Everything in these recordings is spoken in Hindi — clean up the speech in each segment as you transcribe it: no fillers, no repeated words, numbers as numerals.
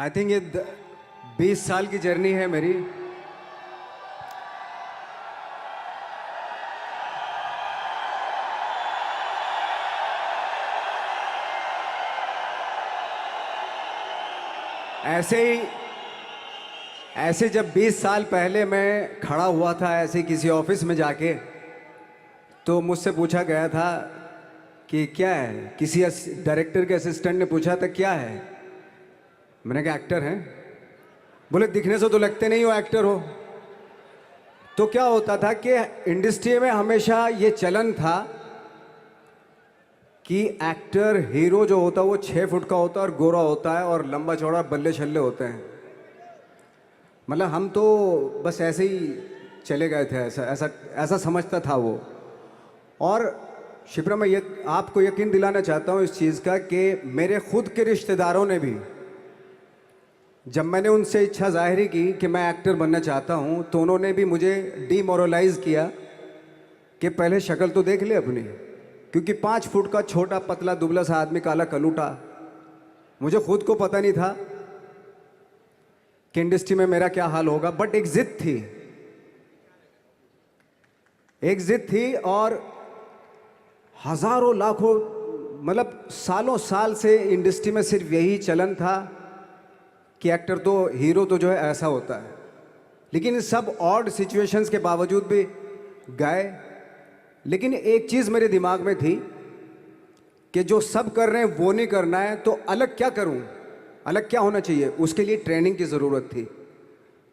आई थिंक ये 20 साल की जर्नी है मेरी। ऐसे जब 20 साल पहले मैं खड़ा हुआ था ऐसे किसी ऑफिस में जाके, तो मुझसे पूछा गया था कि क्या है। किसी डायरेक्टर के असिस्टेंट ने पूछा था क्या है। मैंने कहा एक्टर हैं। बोले दिखने से तो लगते नहीं हो एक्टर हो। तो क्या होता था कि इंडस्ट्री में हमेशा ये चलन था कि एक्टर हीरो जो होता है वो 6 फुट का होता है और गोरा होता है और लंबा चौड़ा बल्ले छल्ले होते हैं। मतलब हम तो बस ऐसे ही चले गए थे, ऐसा ऐसा ऐसा समझता था वो। और शिप्रा, मैं ये आपको यकीन दिलाना चाहता हूँ इस चीज़ का कि मेरे खुद के रिश्तेदारों ने भी, जब मैंने उनसे इच्छा जाहिर की कि मैं एक्टर बनना चाहता हूँ, तो उन्होंने भी मुझे डीमोरलाइज किया कि पहले शक्ल तो देख ले अपनी। क्योंकि 5 फुट का छोटा पतला दुबला सा आदमी, काला कलूटा, मुझे खुद को पता नहीं था कि इंडस्ट्री में मेरा क्या हाल होगा। बट एक जिद थी, एक जिद थी। और हजारों लाखों, मतलब सालों साल से इंडस्ट्री में सिर्फ यही चलन था कि एक्टर तो, हीरो तो जो है ऐसा होता है। लेकिन सब ऑड सिचुएशंस के बावजूद भी गए। लेकिन एक चीज़ मेरे दिमाग में थी कि जो सब कर रहे हैं वो नहीं करना है, तो अलग क्या करूं, अलग क्या होना चाहिए। उसके लिए ट्रेनिंग की ज़रूरत थी,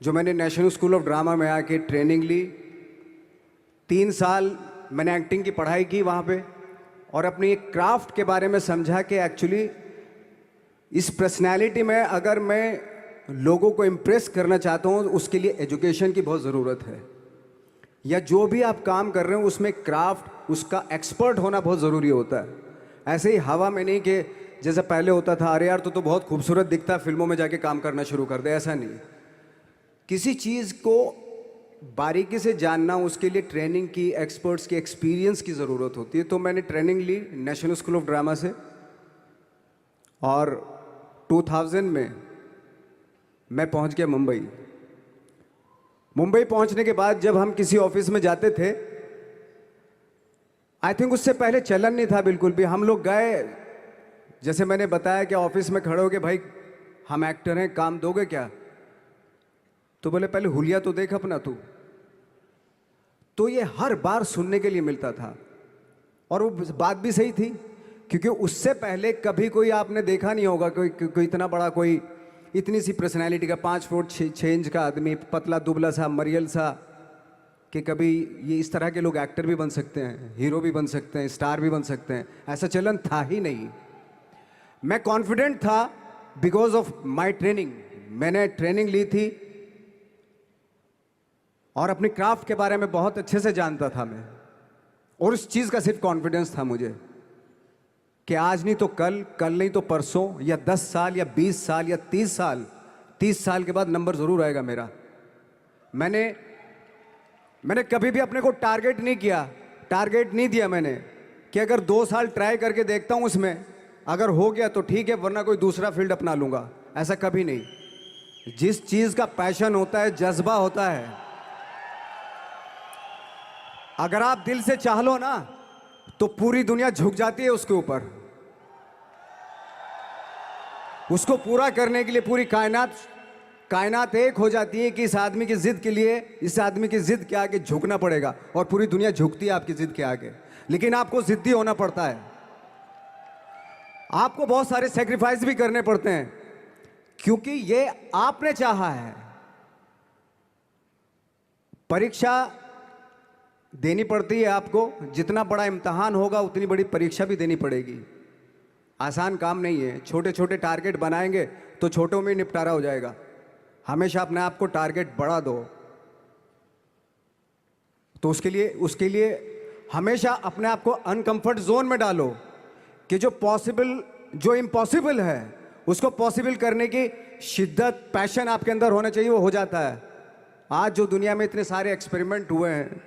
जो मैंने नेशनल स्कूल ऑफ ड्रामा में आके ट्रेनिंग ली। 3 साल मैंने एक्टिंग की पढ़ाई की वहाँ पे, और अपनी एक क्राफ्ट के बारे में समझा कि एक्चुअली इस पर्सनैलिटी में अगर मैं लोगों को इम्प्रेस करना चाहता हूँ, उसके लिए एजुकेशन की बहुत ज़रूरत है। या जो भी आप काम कर रहे हो उसमें क्राफ्ट, उसका एक्सपर्ट होना बहुत ज़रूरी होता है। ऐसे ही हवा में नहीं कि जैसे पहले होता था, अरे यार तो बहुत खूबसूरत दिखता है, फिल्मों में जाके काम करना शुरू कर दे। ऐसा नहीं, किसी चीज़ को बारीकी से जानना, उसके लिए ट्रेनिंग की, एक्सपर्ट्स की, एक्सपीरियंस की ज़रूरत होती है। तो मैंने ट्रेनिंग ली नेशनल स्कूल ऑफ ड्रामा से, और 2000 में मैं पहुंच गया मुंबई। मुंबई पहुंचने के बाद जब हम किसी ऑफिस में जाते थे, आई थिंक उससे पहले चलन नहीं था बिल्कुल भी। हम लोग गए, जैसे मैंने बताया कि ऑफिस में खड़े हो के, भाई हम एक्टर हैं, काम दोगे क्या। तो बोले पहले हुलिया तो देख अपना तू। तो ये हर बार सुनने के लिए मिलता था, और वो बात भी सही थी। क्योंकि उससे पहले कभी कोई आपने देखा नहीं होगा कोई इतना बड़ा, कोई इतनी सी पर्सनैलिटी का 5 फुट 6 इंच का आदमी, पतला दुबला सा मरियल सा, कि कभी ये इस तरह के लोग एक्टर भी बन सकते हैं, हीरो भी बन सकते हैं, स्टार भी बन सकते हैं। ऐसा चलन था ही नहीं। मैं कॉन्फिडेंट था बिकॉज ऑफ माई ट्रेनिंग। मैंने ट्रेनिंग ली थी और अपनी क्राफ्ट के बारे में बहुत अच्छे से जानता था मैं, और उस चीज़ का सिर्फ कॉन्फिडेंस था मुझे कि आज नहीं तो कल, कल नहीं तो परसों, या 10 साल या 20 साल या 30 साल, 30 साल के बाद नंबर ज़रूर आएगा मेरा। मैंने कभी भी अपने को टारगेट नहीं किया, टारगेट नहीं दिया मैंने कि अगर 2 साल ट्राई करके देखता हूँ उसमें, अगर हो गया तो ठीक है, वरना कोई दूसरा फील्ड अपना लूँगा। ऐसा कभी नहीं। जिस चीज़ का पैशन होता है, जज्बा होता है, अगर आप दिल से चाह लो ना, तो पूरी दुनिया झुक जाती है उसके ऊपर। उसको पूरा करने के लिए पूरी कायनात एक हो जाती है कि इस आदमी की जिद के लिए, इस आदमी की जिद के आगे झुकना पड़ेगा। और पूरी दुनिया झुकती है आपकी जिद के आगे, लेकिन आपको जिद्दी होना पड़ता है। आपको बहुत सारे सेक्रीफाइस भी करने पड़ते हैं, क्योंकि ये आपने चाहा है। परीक्षा देनी पड़ती है आपको, जितना बड़ा इम्तहान होगा उतनी बड़ी परीक्षा भी देनी पड़ेगी। आसान काम नहीं है। छोटे छोटे टारगेट बनाएंगे तो छोटों में निपटारा हो जाएगा। हमेशा अपने आप को टारगेट बढ़ा दो। तो उसके लिए हमेशा अपने आप को अनकंफर्ट जोन में डालो, कि जो इम्पॉसिबल है उसको पॉसिबल करने की शिद्दत, पैशन आपके अंदर होना चाहिए, वो हो जाता है। आज जो दुनिया में इतने सारे एक्सपेरिमेंट हुए हैं,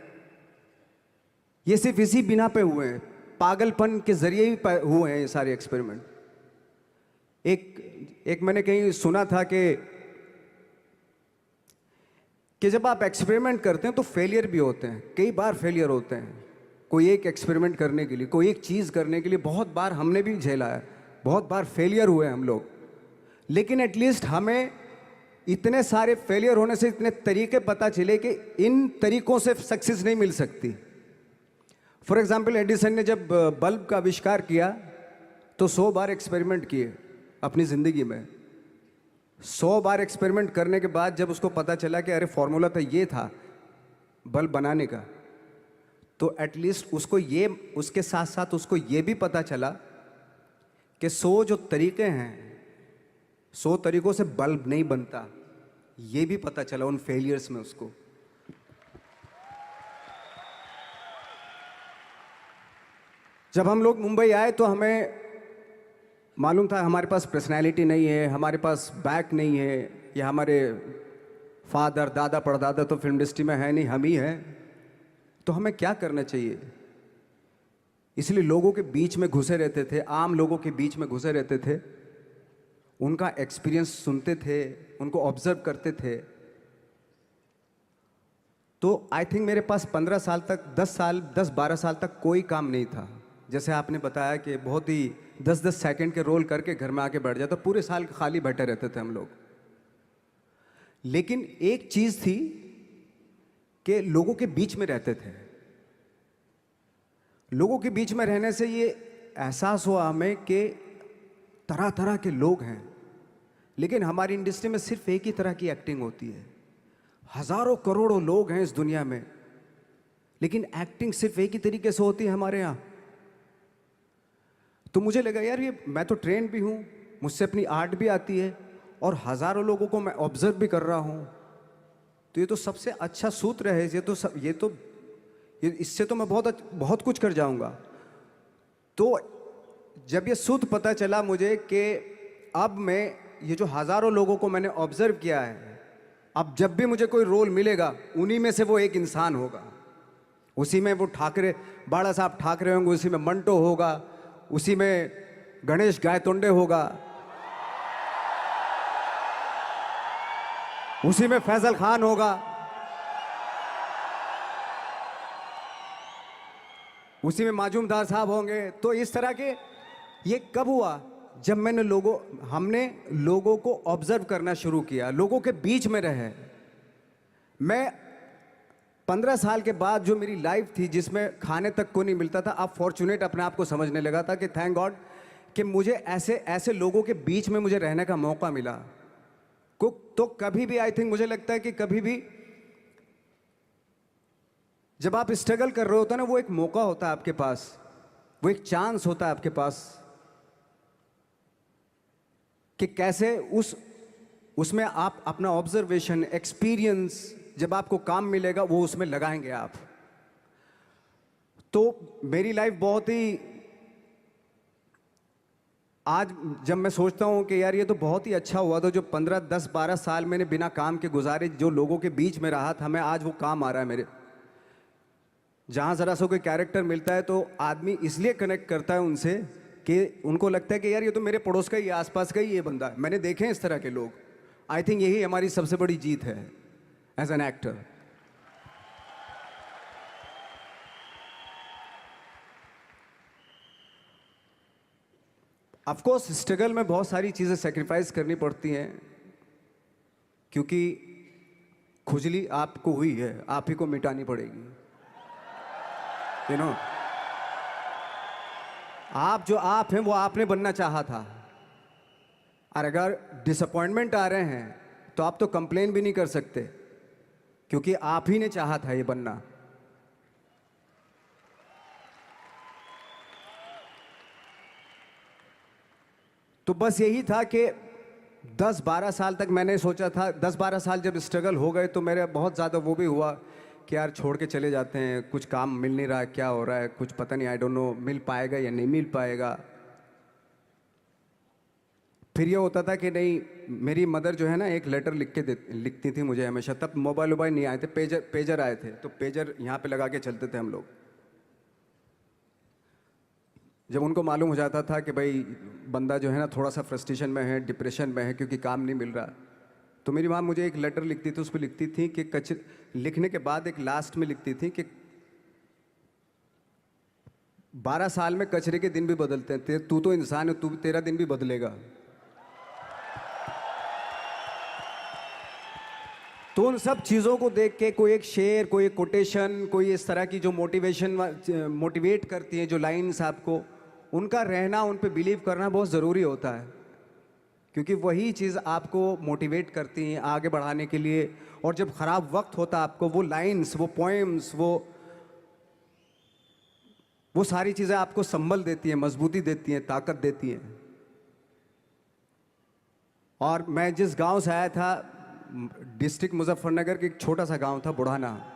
ये सिर्फ इसी बिना पे हुए हैं, पागलपन के जरिए ही हुए हैं ये सारे एक्सपेरिमेंट। एक एक मैंने कहीं सुना था कि जब आप एक्सपेरिमेंट करते हैं तो फेलियर भी होते हैं, कई बार फेलियर होते हैं। कोई एक एक्सपेरिमेंट करने के लिए, कोई एक चीज़ करने के लिए बहुत बार हमने भी झेला है, बहुत बार फेलियर हुए हम लोग। लेकिन एटलीस्ट हमें इतने सारे फेलियर होने से इतने तरीके पता चले कि इन तरीकों से सक्सेस नहीं मिल सकती। फॉर एग्जाम्पल, एडिसन ने जब बल्ब का आविष्कार किया तो 100 बार एक्सपेरिमेंट किए अपनी ज़िंदगी में। 100 बार एक्सपेरिमेंट करने के बाद जब उसको पता चला कि अरे फॉर्मूला तो ये था बल्ब बनाने का, तो एटलीस्ट उसको ये, उसके साथ साथ उसको ये भी पता चला कि 100 जो तरीके हैं, 100 तरीकों से बल्ब नहीं बनता, ये भी पता चला उन फेलियर्स में उसको। जब हम लोग मुंबई आए तो हमें मालूम था हमारे पास पर्सनैलिटी नहीं है, हमारे पास बैक नहीं है, या हमारे फादर दादा परदादा तो फिल्म इंडस्ट्री में है नहीं, हम ही हैं, तो हमें क्या करना चाहिए। इसलिए लोगों के बीच में घुसे रहते थे, आम लोगों के बीच में घुसे रहते थे, उनका एक्सपीरियंस सुनते थे, उनको ऑब्जर्व करते थे। तो आई थिंक मेरे पास 15 साल तक, 10-12 साल तक कोई काम नहीं था। जैसे आपने बताया कि बहुत ही 10-10 सेकंड के रोल करके घर में आके बैठ जाता, पूरे साल खाली बैठे रहते थे हम लोग। लेकिन एक चीज़ थी कि लोगों के बीच में रहते थे। लोगों के बीच में रहने से ये एहसास हुआ हमें कि तरह तरह के लोग हैं, लेकिन हमारी इंडस्ट्री में सिर्फ एक ही तरह की एक्टिंग होती है। हजारों करोड़ों लोग हैं इस दुनिया में, लेकिन एक्टिंग सिर्फ एक ही तरीके से होती है हमारे यहाँ। तो मुझे लगा यार, ये मैं तो ट्रेन भी हूँ, मुझसे अपनी आर्ट भी आती है, और हजारों लोगों को मैं ऑब्जर्व भी कर रहा हूँ, तो ये तो सबसे अच्छा सूत्र है। ये इससे तो मैं बहुत कुछ कर जाऊँगा। तो जब ये सूत्र पता चला मुझे कि अब मैं ये जो हजारों लोगों को मैंने ऑब्जर्व किया है, अब जब भी मुझे कोई रोल मिलेगा उन्हीं में से वो एक इंसान होगा। उसी में वो ठाकरे, बाला साहब ठाकरे होंगे, उसी में मंटो होगा, उसी में गणेश गायतोंडे होगा, उसी में फैजल खान होगा, उसी में माजूमदार साहब होंगे। तो इस तरह के, ये कब हुआ? जब हमने लोगों को ऑब्जर्व करना शुरू किया, लोगों के बीच में रहे। मैं 15 साल के बाद जो मेरी लाइफ थी, जिसमें खाने तक को नहीं मिलता था, अब फॉर्चुनेट अपने आप को समझने लगा था कि थैंक गॉड कि मुझे ऐसे ऐसे लोगों के बीच में मुझे रहने का मौका मिला। तो कभी भी, आई थिंक मुझे लगता है कि कभी भी जब आप स्ट्रगल कर रहे होते हैं ना, वो एक मौका होता है आपके पास, वो एक चांस होता है आपके पास कि कैसे उसमें आप अपना ऑब्जर्वेशन, एक्सपीरियंस, जब आपको काम मिलेगा वो उसमें लगाएंगे आप। तो मेरी लाइफ बहुत ही, आज जब मैं सोचता हूँ कि यार ये तो बहुत ही अच्छा हुआ था, जो 15, 10, 12 साल मैंने बिना काम के गुजारे, जो लोगों के बीच में रहा था मैं, आज वो काम आ रहा है मेरे। जहाँ ज़रा सा कोई कैरेक्टर मिलता है तो आदमी इसलिए कनेक्ट करता है उनसे कि उनको लगता है कि यार ये तो मेरे पड़ोस का ही, आसपास का ही ये बंदा है। मैंने देखे हैं इस तरह के लोग। आई थिंक यही हमारी सबसे बड़ी जीत है as an actor. Of course struggle में बहुत सारी चीज़ें सेक्रीफाइस करनी पड़ती हैं, क्योंकि खुजली आपको हुई है, आप ही को मिटानी पड़ेगी। यू नो, आप जो आप हैं वो आपने बनना चाहा था, और अगर डिसअपॉइंटमेंट आ रहे हैं तो आप तो कंप्लेन भी नहीं कर सकते, क्योंकि आप ही ने चाहा था ये बनना। तो बस यही था कि 10-12 साल तक मैंने सोचा था, 10-12 साल जब स्ट्रगल हो गए तो मेरे बहुत ज़्यादा वो भी हुआ कि यार छोड़ के चले जाते हैं, कुछ काम मिल नहीं रहा है, क्या हो रहा है, कुछ पता नहीं, आई डोंट नो मिल पाएगा या नहीं मिल पाएगा। फिर ये होता था कि नहीं, मेरी मदर जो है ना, एक लेटर लिखती थी मुझे हमेशा। तब मोबाइल नहीं आए थे, पेजर आए थे, तो पेजर यहाँ पे लगा के चलते थे हम लोग। जब उनको मालूम हो जाता था कि भाई बंदा जो है ना थोड़ा सा फ्रस्ट्रेशन में है, डिप्रेशन में है क्योंकि काम नहीं मिल रहा, तो मेरी माँ मुझे एक लेटर लिखती थी, उस पर लिखती थी कि लिखने के बाद एक लास्ट में लिखती थी कि 12 साल में कचरे के दिन भी बदलते हैं, तू तो इंसान है, तेरा दिन भी बदलेगा। तो उन सब चीज़ों को देख के कोई एक शेर, कोई एक कोटेशन, कोई इस तरह की जो मोटिवेट करती हैं जो लाइंस आपको, उनका रहना, उन पे बिलीव करना बहुत ज़रूरी होता है, क्योंकि वही चीज़ आपको मोटिवेट करती हैं आगे बढ़ाने के लिए। और जब ख़राब वक्त होता है आपको, वो लाइंस, वो पोएम्स, वो सारी चीज़ें आपको संबल देती हैं, मजबूती देती हैं, ताकत देती हैं। और मैं जिस गांव से आया था, डिस्ट्रिक्ट मुजफ्फरनगर के एक छोटा सा गांव था बुढ़ाना,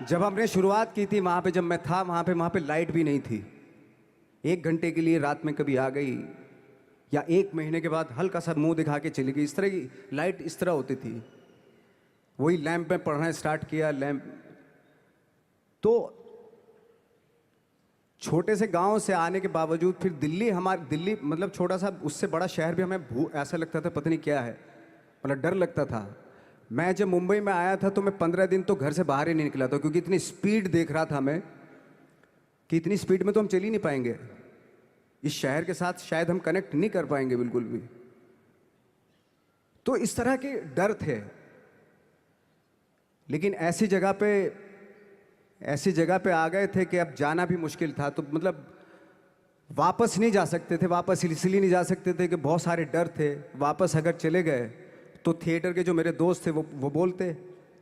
जब हमने शुरुआत की थी वहाँ पे, जब मैं था वहाँ पे लाइट भी नहीं थी। 1 घंटे के लिए रात में कभी आ गई, या 1 महीने के बाद हल्का सा मुंह दिखा के चली गई, इस तरह की लाइट इस तरह होती थी। वही लैंप में पढ़ना स्टार्ट किया, लैंप। तो छोटे से गांव से आने के बावजूद फिर दिल्ली मतलब छोटा सा, उससे बड़ा शहर भी हमें ऐसा लगता था पता नहीं क्या है, मतलब डर लगता था। मैं जब मुंबई में आया था तो मैं 15 दिन तो घर से बाहर ही नहीं निकला था, क्योंकि इतनी स्पीड देख रहा था मैं कि इतनी स्पीड में तो हम चल ही नहीं पाएंगे, इस शहर के साथ शायद हम कनेक्ट नहीं कर पाएंगे बिल्कुल भी। तो इस तरह के डर थे। लेकिन ऐसी जगह पे आ गए थे कि अब जाना भी मुश्किल था, तो मतलब वापस नहीं जा सकते थे। वापस इसलिए नहीं जा सकते थे कि बहुत सारे डर थे। वापस अगर चले गए तो थिएटर के जो मेरे दोस्त थे वो बोलते,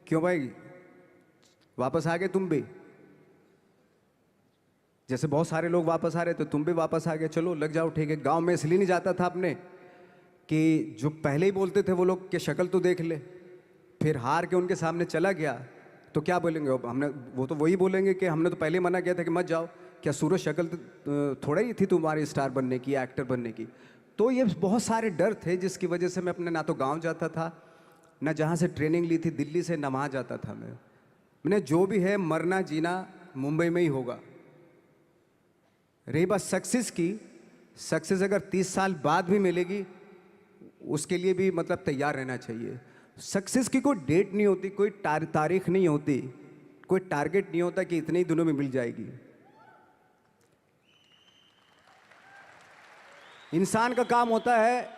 क्यों भाई वापस आ गए तुम भी, जैसे बहुत सारे लोग वापस आ रहे थे तुम भी वापस आ गए, चलो लग जाओ ठीक है। गांव में इसलिए नहीं जाता था अपने कि जो पहले ही बोलते थे वो लोग कि शक्ल तो देख ले, फिर हार के उनके सामने चला गया तो क्या बोलेंगे वो तो वही बोलेंगे कि हमने तो पहले मना किया था कि मत जाओ, क्या सूरज शक्ल थोड़ा ही थी तुम्हारी स्टार बनने की, एक्टर बनने की। तो ये बहुत सारे डर थे जिसकी वजह से मैं अपने ना तो गांव जाता था, ना जहाँ से ट्रेनिंग ली थी दिल्ली से, ना वहाँ जाता था। मैंने जो भी है मरना जीना मुंबई में ही होगा। रही बात सक्सेस की, सक्सेस अगर 30 साल बाद भी मिलेगी उसके लिए भी मतलब तैयार रहना चाहिए। सक्सेस की कोई डेट नहीं होती, कोई तारीख नहीं होती, कोई टारगेट नहीं होता कि इतने ही दिनों में मिल जाएगी। इंसान का काम होता है,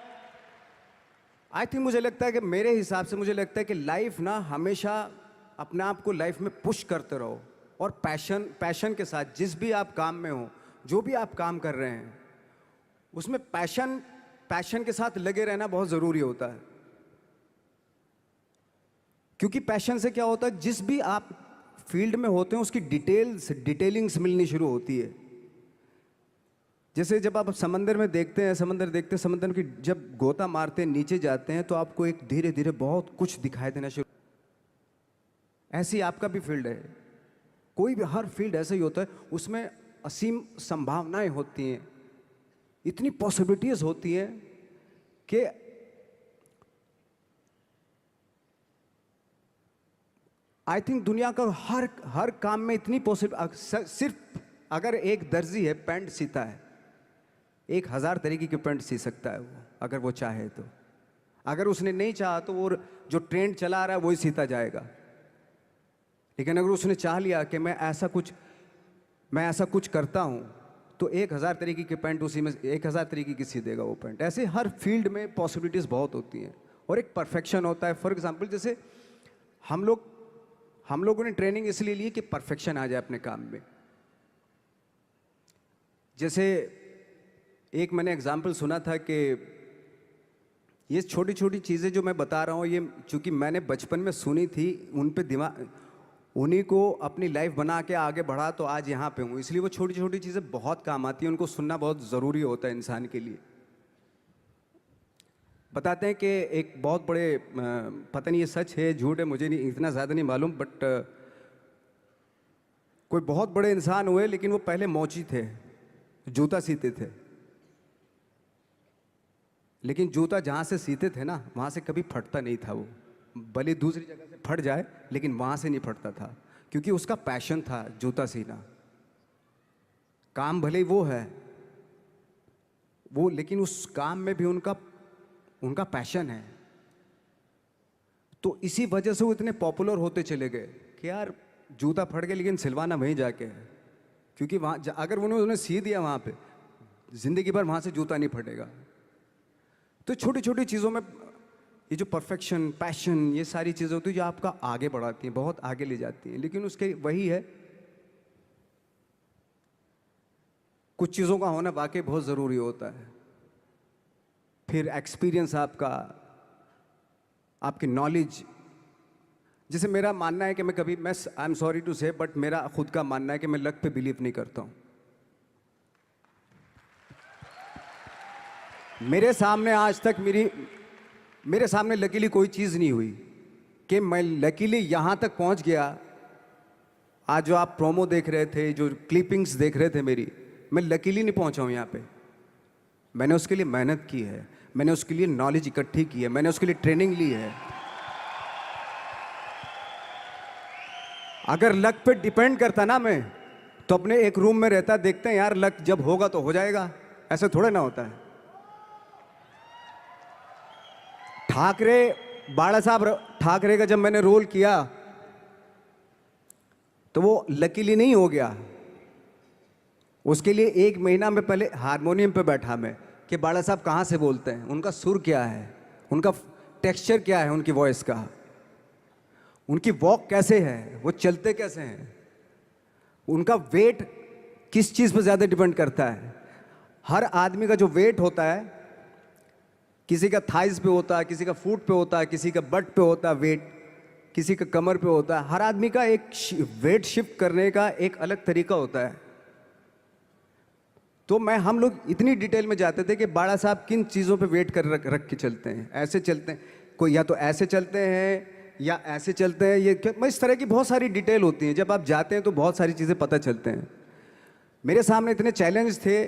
आई थिंक मुझे लगता है कि मेरे हिसाब से मुझे लगता है कि लाइफ ना हमेशा अपने आप को लाइफ में पुश करते रहो, और पैशन के साथ जिस भी आप काम में हो, जो भी आप काम कर रहे हैं उसमें पैशन के साथ लगे रहना बहुत ज़रूरी होता है। क्योंकि पैशन से क्या होता है, जिस भी आप फील्ड में होते हैं उसकी डिटेलिंग्स मिलनी शुरू होती है। जैसे जब आप समंदर में देखते हैं, समंदर की जब गोता मारते हैं, नीचे जाते हैं, तो आपको एक धीरे धीरे बहुत कुछ दिखाई देना शुरू। ऐसी आपका भी फील्ड है, कोई भी हर फील्ड ऐसा ही होता है, उसमें असीम संभावनाएं होती हैं, इतनी पॉसिबिलिटीज होती हैं कि आई थिंक दुनिया का हर काम में इतनी सिर्फ अगर एक दर्जी है पैंट सीता है, 1000 तरीके की पैंट सी सकता है वो, अगर वो चाहे तो। अगर उसने नहीं चाहा तो वो जो ट्रेंड चला रहा है वही सीता जाएगा। लेकिन अगर उसने चाह लिया कि मैं ऐसा कुछ करता हूँ, तो 1000 तरीके की पैंट उसी में 1000 तरीके की सी देगा वो पैंट। ऐसे हर फील्ड में पॉसिबिलिटीज़ बहुत होती हैं, और एक परफेक्शन होता है। फॉर एग्जाम्पल जैसे हम लोगों ने ट्रेनिंग इसलिए ली कि परफेक्शन आ जाए अपने काम में। जैसे एक मैंने एग्जाम्पल सुना था कि ये छोटी छोटी चीज़ें जो मैं बता रहा हूँ, ये चूँकि मैंने बचपन में सुनी थी, उन पे उन्हीं को अपनी लाइफ बना के आगे बढ़ा तो आज यहाँ पे हूँ। इसलिए वो छोटी छोटी चीज़ें बहुत काम आती हैं, उनको सुनना बहुत ज़रूरी होता है इंसान के लिए। बताते हैं कि एक बहुत बड़े, पता नहीं ये सच है झूठ है, मुझे नहीं इतना ज़्यादा नहीं मालूम, बट कोई बहुत बड़े इंसान हुए, लेकिन वो पहले मोची थे, जूता सीते थे। लेकिन जूता जहाँ से सीते थे ना, वहाँ से कभी फटता नहीं था वो, भले दूसरी जगह से फट जाए लेकिन वहाँ से नहीं फटता था, क्योंकि उसका पैशन था जूता सीना। काम भले ही वो है वो, लेकिन उस काम में भी उनका उनका पैशन है। तो इसी वजह से वो इतने पॉपुलर होते चले गए कि यार जूता फट गया लेकिन सिलवाना वहीं जाके है, क्योंकि वहाँ अगर उन्होंने सी दिया वहाँ पे, जिंदगी भर वहाँ से जूता नहीं फटेगा। तो छोटी छोटी चीज़ों में ये जो परफेक्शन, पैशन, ये सारी चीज़ें होती है जो आपका आगे बढ़ाती हैं, बहुत आगे ले जाती हैं। लेकिन उसके वही है, कुछ चीज़ों का होना वाकई बहुत ज़रूरी होता है। फिर एक्सपीरियंस आपका, आपकी नॉलेज। जैसे मेरा मानना है कि मैं कभी, मैं आई एम सॉरी टू से, बट मेरा खुद का मानना है कि मैं लक पे बिलीव नहीं करता हूँ। मेरे सामने आज तक मेरे सामने लकीली कोई चीज़ नहीं हुई कि मैं लकीली यहाँ तक पहुँच गया। आज जो आप प्रोमो देख रहे थे, जो क्लिपिंग्स देख रहे थे मेरी, मैं लकीली नहीं पहुँचा हूँ यहाँ पे। मैंने उसके लिए मेहनत की है, मैंने उसके लिए नॉलेज इकट्ठी की है, मैंने उसके लिए ट्रेनिंग ली है। अगर लक पे डिपेंड करता ना मैं, तो अपने एक रूम में रहता, देखते हैं यार लक जब होगा तो हो जाएगा, ऐसे थोड़े ना होता है। बाला साहब ठाकरे का जब मैंने रोल किया तो वो लकीली नहीं हो गया। उसके लिए 1 महीना में पहले हारमोनियम पे बैठा मैं कि बाला साहब कहाँ से बोलते हैं, उनका सुर क्या है, उनका टेक्सचर क्या है, उनकी वॉइस का, उनकी वॉक कैसे है, वो चलते कैसे हैं, उनका वेट किस चीज़ पर ज़्यादा डिपेंड करता है। हर आदमी का जो वेट होता है, किसी का थाइस पे होता है, किसी का फुट पे होता है, किसी का बट पे होता है वेट, किसी का कमर पे होता है। हर आदमी का एक वेट शिफ्ट करने का एक अलग तरीका होता है। तो हम लोग इतनी डिटेल में जाते थे कि बाड़ा साहब किन चीज़ों पे वेट कर रख के चलते हैं, ऐसे चलते हैं, कोई या तो ऐसे चलते हैं या ऐसे चलते हैं, ये इस तरह की बहुत सारी डिटेल होती हैं। जब आप जाते हैं तो बहुत सारी चीज़ें पता चलते हैं। मेरे सामने इतने चैलेंज थे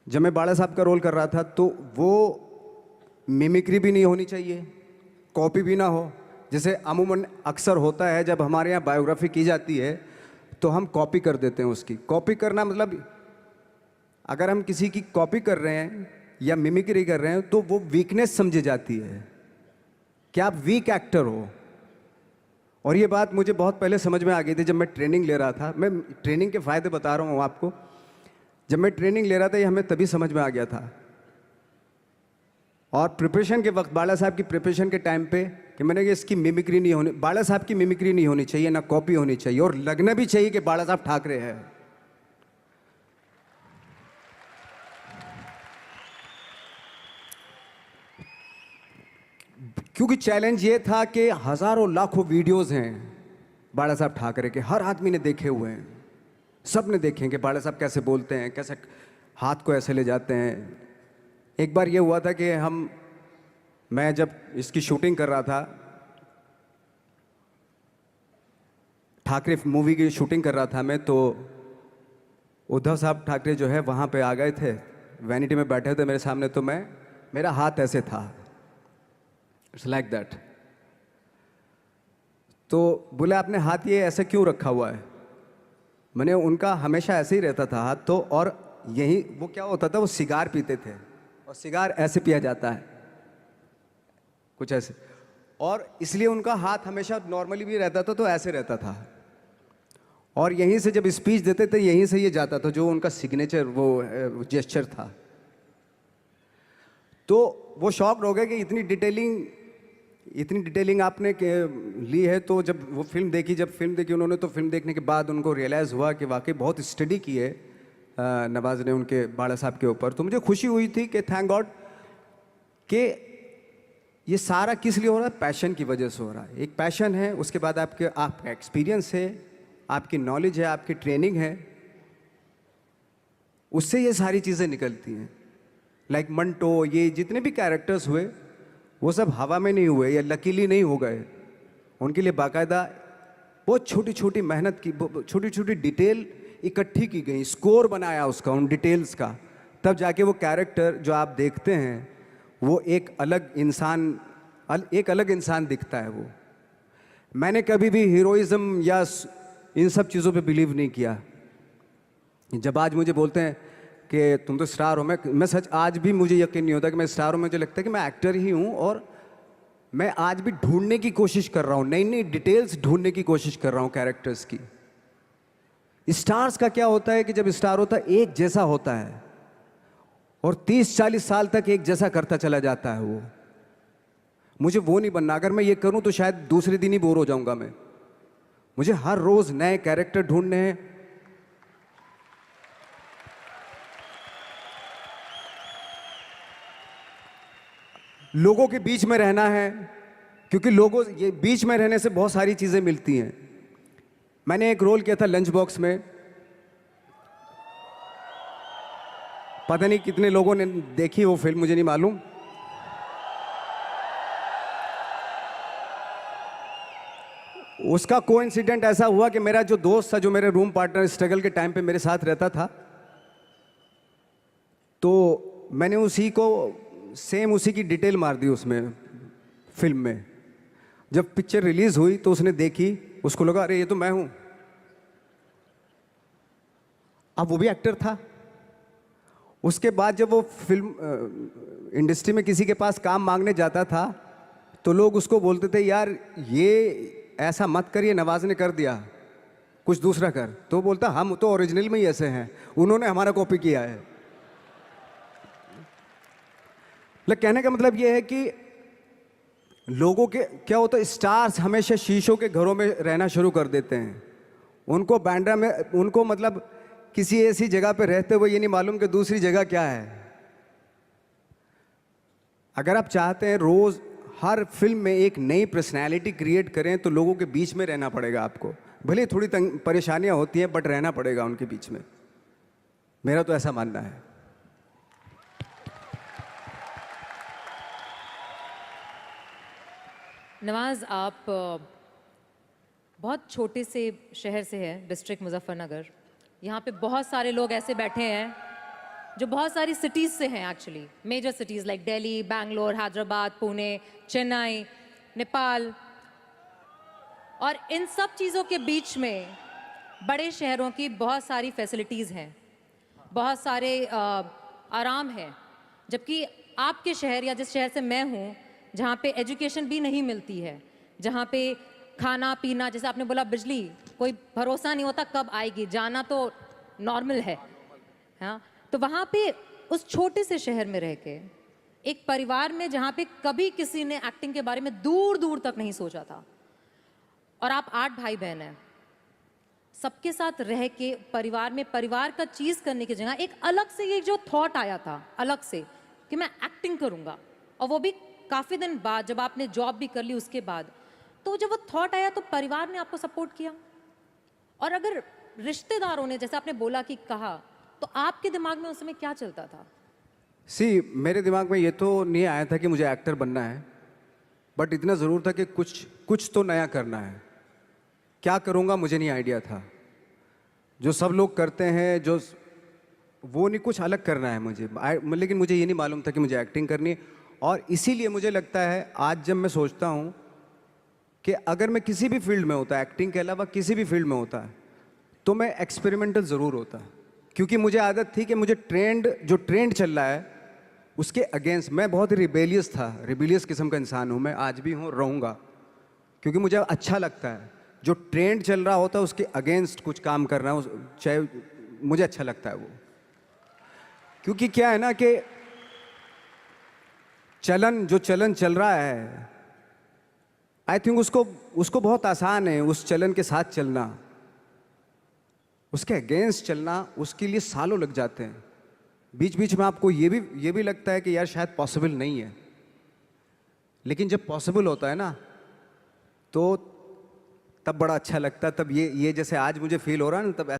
जब मैं बाड़ा साहब का रोल कर रहा था, तो वो मिमिक्री भी नहीं होनी चाहिए, कॉपी भी ना हो। जैसे अमूमन अक्सर होता है जब हमारे यहाँ बायोग्राफी की जाती है तो हम कॉपी कर देते हैं उसकी। कॉपी करना मतलब अगर हम किसी की कॉपी कर रहे हैं या मिमिक्री कर रहे हैं तो वो वीकनेस समझी जाती है कि आप वीक एक्टर हो। और ये बात मुझे बहुत पहले समझ में आ गई थी जब मैं ट्रेनिंग ले रहा था। मैं ट्रेनिंग के फ़ायदे बता रहा हूँ आपको। जब मैं ट्रेनिंग ले रहा था ये हमें तभी समझ में आ गया था। और प्रिपरेशन के वक्त, बाला साहब की प्रिपरेशन के टाइम पे, कि मैंने कि इसकी मिमिक्री नहीं होनी, बाला साहब की मिमिक्री नहीं होनी चाहिए, ना कॉपी होनी चाहिए, और लगना भी चाहिए कि बाला साहब ठाकरे हैं। क्योंकि चैलेंज ये था कि हजारों लाखों वीडियोस हैं बाला साहब ठाकरे के, हर आदमी ने देखे हुए हैं, सब ने देखे कि बाला साहब कैसे बोलते हैं, कैसे हाथ को ऐसे ले जाते हैं। एक बार ये हुआ था कि मैं जब इसकी शूटिंग कर रहा था, ठाकरे मूवी की शूटिंग कर रहा था मैं, तो उद्धव साहब ठाकरे जो है वहाँ पे आ गए थे, वैनिटी में बैठे थे मेरे सामने। तो मेरा हाथ ऐसे था, इट्स लाइक दैट। तो बोले आपने हाथ ये ऐसे क्यों रखा हुआ है? मैंने उनका हमेशा ऐसे ही रहता था हाथ तो, और यही वो क्या होता था, वो सिगार पीते थे और सिगार ऐसे पिया जाता है कुछ ऐसे, और इसलिए उनका हाथ हमेशा नॉर्मली भी रहता था तो ऐसे रहता था। और यहीं से जब स्पीच देते थे यहीं से ये जाता था, जो उनका सिग्नेचर वो जेस्चर था। तो वो शॉक्ड हो गए कि इतनी डिटेलिंग आपने ली है। तो जब फिल्म देखी उन्होंने, तो फिल्म देखने के बाद उनको रियलाइज़ हुआ कि वाकई बहुत स्टडी की है नवाज ने उनके बाड़ा साहब के ऊपर। तो मुझे खुशी हुई थी कि थैंक गॉड कि ये सारा किस लिए हो रहा है, पैशन की वजह से हो रहा है। एक पैशन है, उसके बाद आपका एक्सपीरियंस है, आपकी नॉलेज है, आपकी ट्रेनिंग है, उससे ये सारी चीज़ें निकलती हैं। लाइक मंटो, ये जितने भी कैरेक्टर्स हुए वो सब हवा में नहीं हुए या लकीली नहीं हो गए। उनके लिए बाकायदा बहुत छोटी छोटी मेहनत की, छोटी छोटी डिटेल इकट्ठी की गई, स्कोर बनाया उसका, उन डिटेल्स का, तब जाके वो कैरेक्टर जो आप देखते हैं वो एक अलग इंसान दिखता है। वो मैंने कभी भी हीरोइज्म या इन सब चीज़ों पे बिलीव नहीं किया। जब आज मुझे बोलते हैं कि तुम तो स्टार हो, मैं सच आज भी मुझे यकीन नहीं होता कि मैं स्टार हूँ। मुझे लगता है कि मैं एक्टर ही हूँ, और मैं आज भी ढूंढने की कोशिश कर रहा हूँ, नई नई डिटेल्स ढूंढने की कोशिश कर रहा हूँ कैरेक्टर्स की। स्टार्स का क्या होता है कि जब स्टार होता है एक जैसा होता है, और 30-40 साल तक एक जैसा करता चला जाता है वो। मुझे वो नहीं बनना। अगर मैं ये करूं तो शायद दूसरे दिन ही बोर हो जाऊंगा मैं। मुझे हर रोज नए कैरेक्टर ढूंढने हैं। लोगों के बीच में रहना है, क्योंकि लोगों ये बीच में रहने से बहुत सारी चीजें मिलती हैं। मैंने एक रोल किया था लंच बॉक्स में, पता नहीं कितने लोगों ने देखी वो फिल्म, मुझे नहीं मालूम। उसका कोइंसिडेंट ऐसा हुआ कि मेरा जो दोस्त था, जो मेरे रूम पार्टनर स्ट्रगल के टाइम पे मेरे साथ रहता था, तो मैंने उसी की डिटेल मार दी उसमें फिल्म में। जब पिक्चर रिलीज हुई तो उसने देखी, उसको लगा अरे ये तो मैं हूं। अब वो भी एक्टर था। उसके बाद जब वो फिल्म इंडस्ट्री में किसी के पास काम मांगने जाता था, तो लोग उसको बोलते थे यार ये ऐसा मत कर, ये नवाज ने कर दिया, कुछ दूसरा कर। तो बोलता हम तो ओरिजिनल में ही ऐसे हैं, उन्होंने हमारा कॉपी किया है। लेकिन कहने का मतलब ये है कि लोगों के क्या होता है, स्टार्स हमेशा शीशों के घरों में रहना शुरू कर देते हैं। उनको बांद्रा में, उनको मतलब किसी ऐसी जगह पे रहते हुए ये नहीं मालूम कि दूसरी जगह क्या है। अगर आप चाहते हैं रोज हर फिल्म में एक नई पर्सनैलिटी क्रिएट करें, तो लोगों के बीच में रहना पड़ेगा आपको। भले थोड़ी परेशानियां होती हैं, बट रहना पड़ेगा उनके बीच में। मेरा तो ऐसा मानना है। नवाज, आप बहुत छोटे से शहर से हैं, डिस्ट्रिक्ट मुजफ्फरनगर। यहाँ पे बहुत सारे लोग ऐसे बैठे हैं जो बहुत सारी सिटीज़ से हैं, actually major cities like Delhi, Bangalore, Hyderabad, Pune, Chennai, Nepal. और इन सब चीज़ों के बीच में बड़े शहरों की बहुत सारी फैसिलिटीज़ हैं, बहुत सारे आराम हैं। जबकि आपके शहर या जिस शहर से मैं हूँ, जहाँ पे एजुकेशन भी नहीं मिलती है, जहाँ पे खाना पीना, जैसे आपने बोला बिजली, कोई भरोसा नहीं होता कब आएगी, जाना तो नॉर्मल है। हाँ, तो वहाँ पे उस छोटे से शहर में रह के एक परिवार में जहाँ पे कभी किसी ने एक्टिंग के बारे में दूर दूर तक नहीं सोचा था, और आप 8 भाई बहन हैं, सबके साथ रह के परिवार में परिवार का चीज़ करने की जगह एक अलग से ये जो थॉट आया था अलग से कि मैं एक्टिंग करूँगा, और वो भी काफ़ी दिन बाद जब आपने जॉब भी कर ली उसके बाद, तो जब वो थॉट आया तो परिवार ने आपको सपोर्ट किया। और अगर रिश्तेदारों ने, जैसे आपने बोला कि कहा, तो आपके दिमाग में उस समय क्या चलता था? मेरे दिमाग में ये तो नहीं आया था कि मुझे एक्टर बनना है, बट इतना ज़रूर था कि कुछ तो नया करना है। क्या करूँगा मुझे नहीं आइडिया था। जो सब लोग करते हैं जो वो नहीं, कुछ अलग करना है मुझे। लेकिन मुझे ये नहीं मालूम था कि मुझे एक्टिंग करनी है। और इसीलिए मुझे लगता है आज जब मैं सोचता हूँ कि अगर मैं किसी भी फील्ड में होता, एक्टिंग के अलावा किसी भी फील्ड में होता, तो मैं एक्सपेरिमेंटल ज़रूर होता। क्योंकि मुझे आदत थी कि मुझे जो ट्रेंड चल रहा है उसके अगेंस्ट, मैं बहुत ही रिबेलियस किस्म का इंसान हूँ। मैं आज भी हूँ, रहूँगा, क्योंकि मुझे अच्छा लगता है जो ट्रेंड चल रहा होता है उसके अगेंस्ट कुछ काम करना, चाहे मुझे अच्छा लगता है वो। क्योंकि क्या है ना कि जो चलन चल रहा है, आई थिंक उसको बहुत आसान है उस चलन के साथ चलना। उसके अगेंस्ट चलना, उसके लिए सालों लग जाते हैं। बीच बीच में आपको ये भी लगता है कि यार शायद पॉसिबल नहीं है, लेकिन जब पॉसिबल होता है ना, तो तब बड़ा अच्छा लगता है। तब ये जैसे आज मुझे फील हो रहा है ना, तब